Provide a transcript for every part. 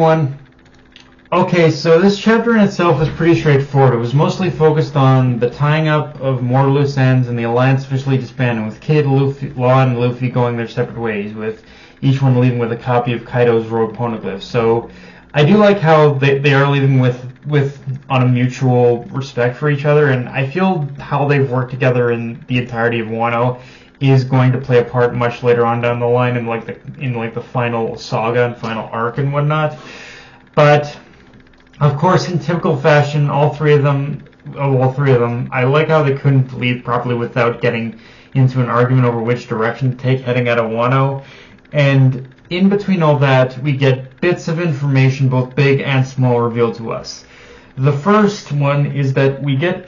everyone. Okay, so this chapter in itself was pretty straightforward. It was mostly focused on the tying up of more loose ends and the alliance officially disbanding, with Kid, Law, and Luffy going their separate ways, with each one leaving with a copy of Kaido's rogue poneglyph. So I do like how they are leaving with on a mutual respect for each other, and I feel how they've worked together in the entirety of Wano is going to play a part much later on down the line in the final saga and final arc and whatnot. But of course, in typical fashion, all three of them, I like how they couldn't lead properly without getting into an argument over which direction to take heading out of Wano. And in between all that, we get bits of information, both big and small, revealed to us. The first one is that we get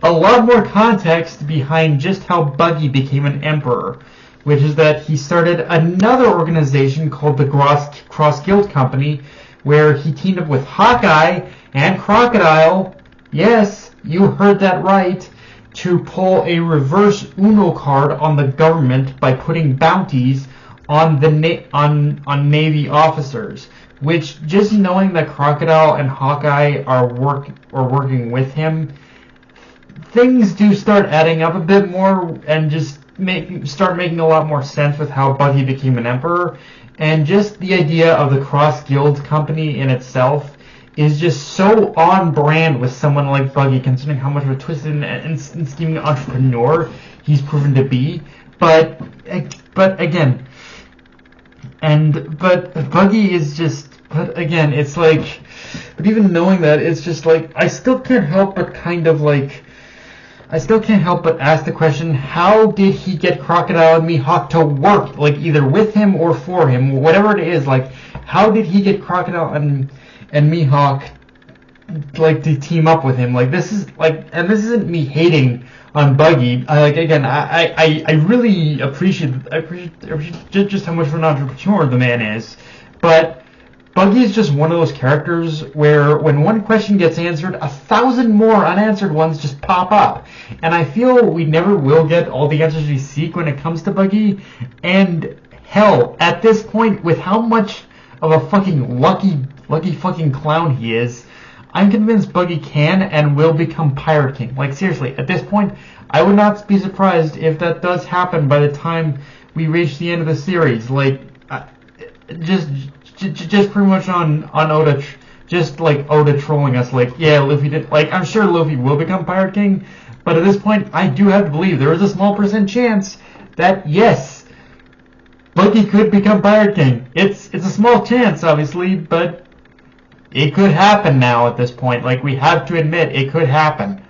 a lot more context behind just how Buggy became an emperor, which is that he started another organization called the Cross Guild Company, where he teamed up with Hawkeye and Crocodile, yes, you heard that right, to pull a reverse Uno card on the government by putting bounties on Navy officers. Which, just knowing that Crocodile and Hawkeye are working with him, things do start adding up a bit more and just start making a lot more sense with how Buggy became an emperor. And just the idea of the Cross Guild Company in itself is just so on brand with someone like Buggy, considering how much of a twisted and scheming entrepreneur he's proven to be. But again, Buggy is just. But again, it's like. But even knowing that, it's just like I still can't help but ask the question: how did he get Crocodile and Mihawk to work, like either with him or for him, whatever it is? Like, how did he get Crocodile and Mihawk like to team up with him? Like, this is like, and this isn't me hating on Buggy. I really appreciate just how much of an entrepreneur the man is, but Buggy is just one of those characters where when one question gets answered, 1,000 more unanswered ones just pop up. And I feel we never will get all the answers we seek when it comes to Buggy. And hell, at this point, with how much of a fucking lucky fucking clown he is, I'm convinced Buggy can and will become Pirate King. Like, seriously, at this point, I would not be surprised if that does happen by the time we reach the end of the series. Like, just pretty much on Oda, just like Oda trolling us, like, yeah, Luffy did, like, I'm sure Luffy will become Pirate King, but at this point, I do have to believe there is a small % chance that, yes, Buggy could become Pirate King. It's a small chance, obviously, but it could happen now at this point. Like, we have to admit, it could happen.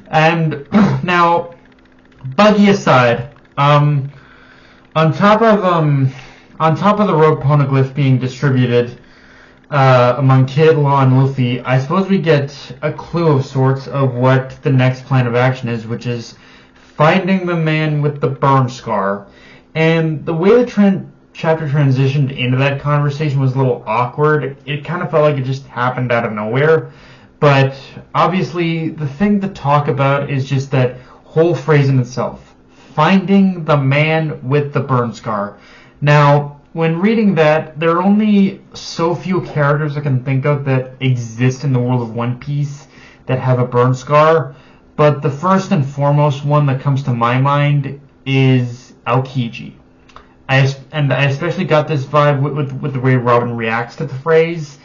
And, now, Buggy aside, on top of the rogue poneglyph being distributed among Kid, Law, and Luffy, I suppose we get a clue of sorts of what the next plan of action is, which is finding the man with the burn scar. And the way the chapter transitioned into that conversation was a little awkward. It kind of felt like it just happened out of nowhere. But obviously, the thing to talk about is just that whole phrase in itself. Finding the man with the burn scar. Now, when reading that, there are only so few characters I can think of that exist in the world of One Piece that have a burn scar, but the first and foremost one that comes to my mind is Aokiji. I especially got this vibe with the way Robin reacts to the phrase,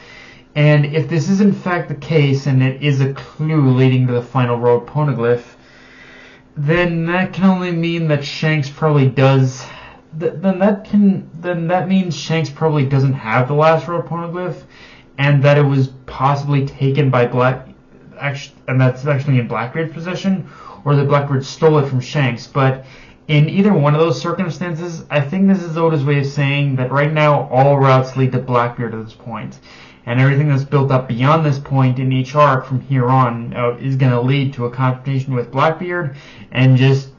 and if this is in fact the case, and it is a clue leading to the final rogue poneglyph, then that can only mean that Shanks probably does... Then that means Shanks probably doesn't have the last rogue poneglyph, and that it was possibly taken by and that's actually in Blackbeard's possession, or that Blackbeard stole it from Shanks. But in either one of those circumstances, I think this is Oda's way of saying that right now all routes lead to Blackbeard at this point, and everything that's built up beyond this point in each arc from here on is going to lead to a confrontation with Blackbeard, and just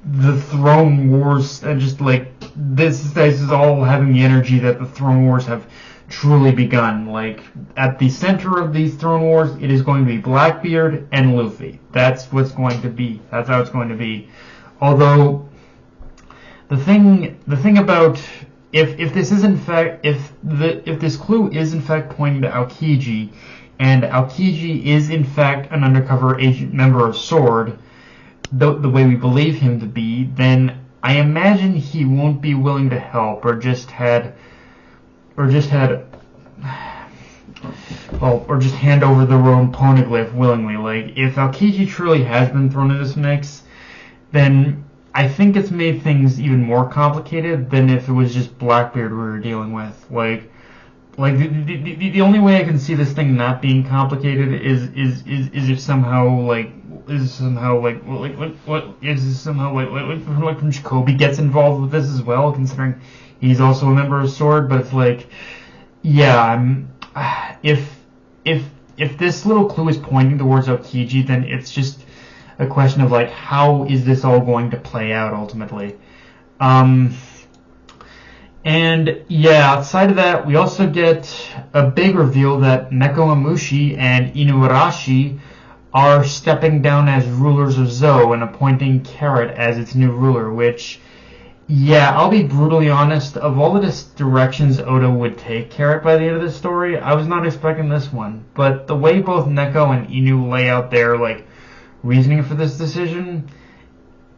the Throne Wars, and just like this is all having the energy that the Throne Wars have truly begun. Like, at the center of these Throne Wars, it is going to be Blackbeard and Luffy. That's what's going to be. That's how it's going to be. Although the thing about if this is in fact if this clue is in fact pointing to Aokiji, and Aokiji is in fact an undercover agent member of SWORD, the way we believe him to be, then I imagine he won't be willing to help, or just hand over the roan poneglyph willingly. Like, if Aokiji truly has been thrown into this mix, then I think it's made things even more complicated than if it was just Blackbeard we were dealing with. Like the only way I can see this thing not being complicated is if somehow like Jacoby gets involved with this as well, considering he's also a member of SWORD. But it's like, yeah, if this little clue is pointing towards Aokiji, then it's just a question of like, how is this all going to play out ultimately? And yeah, outside of that, we also get a big reveal that Neko Imushi and Inuarashi are stepping down as rulers of Zou and appointing Carrot as its new ruler, which, yeah, I'll be brutally honest, of all the directions Oda would take Carrot by the end of the story, I was not expecting this one. But the way both Neko and Inu lay out their, like, reasoning for this decision,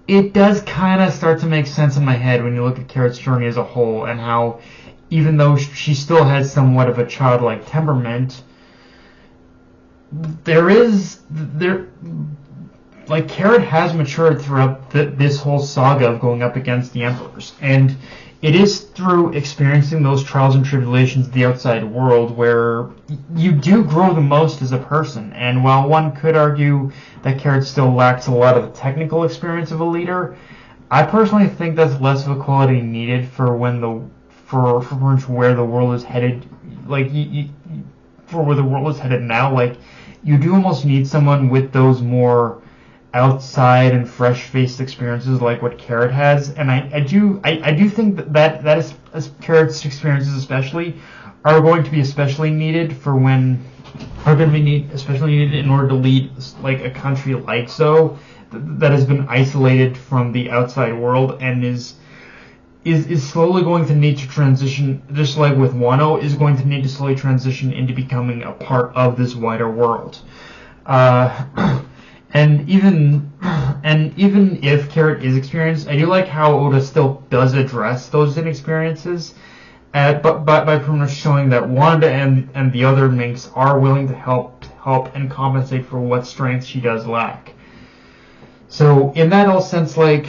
it does kind of start to make sense in my head when you look at Carrot's journey as a whole, and how, even though she still has somewhat of a childlike temperament, Carrot has matured throughout this whole saga of going up against the Emperors, and it is through experiencing those trials and tribulations of the outside world where you do grow the most as a person. And while one could argue that Carrot still lacks a lot of the technical experience of a leader, I personally think that's less of a quality needed for where the world is headed. Like, for where the world is headed now, like, you do almost need someone with those more outside and fresh-faced experiences like what Carrot has, and I do think that is Carrot's experiences especially are going to be especially needed especially needed in order to lead like a country like Zou that has been isolated from the outside world and is slowly going to need to transition, just like with Wano, is going to need to slowly transition into becoming a part of this wider world. And even if Carrot is experienced, I do like how Oda still does address those inexperiences, but by pretty much showing that Wanda and the other Minks are willing to help and compensate for what strength she does lack. So in that all sense, like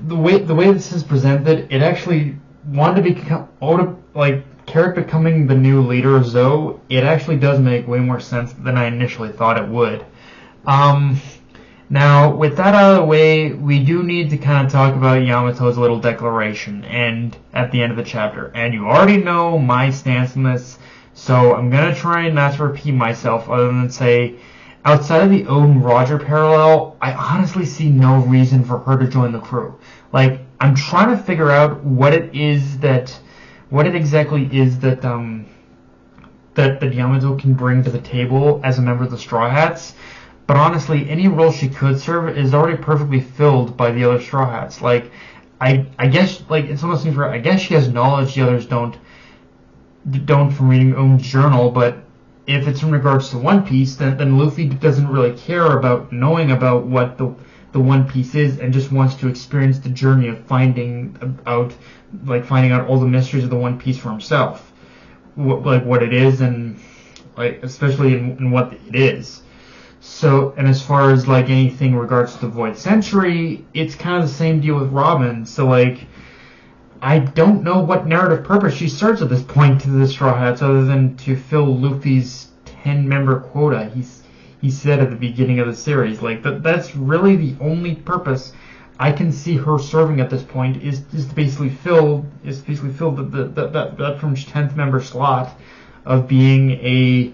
the way this is presented, it actually wanted to become Oda, like Carrot becoming the new leader of Zou. It actually does make way more sense than I initially thought it would. Now, with that out of the way, we do need to kind of talk about Yamato's little declaration and at the end of the chapter. And you already know my stance on this, so I'm going to try not to repeat myself other than say, outside of the Odin-Roger parallel, I honestly see no reason for her to join the crew. Like, I'm trying to figure out what it exactly is that Yamato can bring to the table as a member of the Straw Hats. But honestly, any role she could serve is already perfectly filled by the other Straw Hats. Like, I guess, like, it's almost seems I guess she has knowledge the others don't from reading Owen's journal, but if it's in regards to One Piece, then Luffy doesn't really care about knowing about what the One Piece is, and just wants to experience the journey of finding out all the mysteries of the One Piece for himself. What it is, and, like, especially in what it is. So, and as far as, like, anything in regards to the Void Century, it's kind of the same deal with Robin. So, like, I don't know what narrative purpose she serves at this point to the Straw Hats other than to fill Luffy's 10-member quota he said at the beginning of the series. Like, that's really the only purpose I can see her serving at this point is to basically fill that from 10th member slot of being a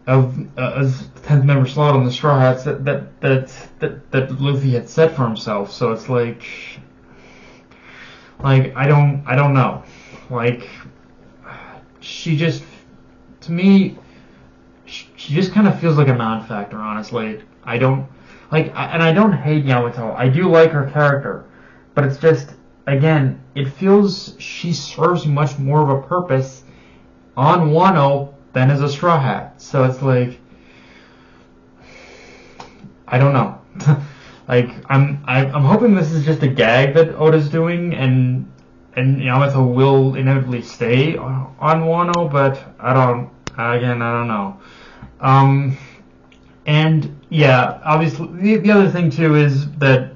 10th member slot on the Straw Hats that Luffy had set for himself. So it's like I don't know. Like, she just, to me, she just kind of feels like a non-factor, honestly. I don't hate Yamato. I do like her character, but it's just, again, it feels she serves much more of a purpose on Wano than as a Straw Hat. So it's like, I don't know. Like, I'm hoping this is just a gag that Oda's doing, and Yamato will inevitably stay on Wano, but I don't know. And yeah, obviously the other thing too is the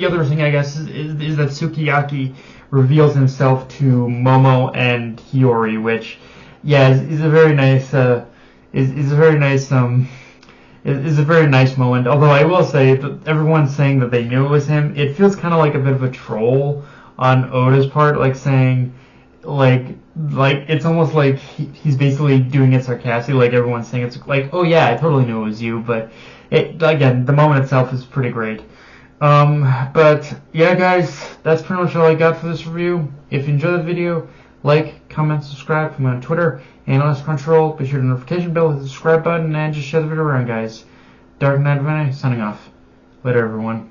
other thing, I guess, is that Sukiyaki reveals himself to Momo and Hiyori, which, yeah, is a very nice is a very nice is a very nice moment. Although I will say that everyone's saying that they knew it was him. It feels kind of like a bit of a troll on Oda's part, like saying, like it's almost like he's basically doing it sarcastically, like everyone's saying it's like, oh yeah, I totally knew it was you, but again, the moment itself is pretty great. But yeah, guys, that's pretty much all I got for this review. If you enjoyed the video, like, comment, subscribe. Follow me on Twitter, Analyst Control. Be sure to notification bell, hit the subscribe button, and just share the video around, guys. Dark Knight Vinay, signing off. Later, everyone.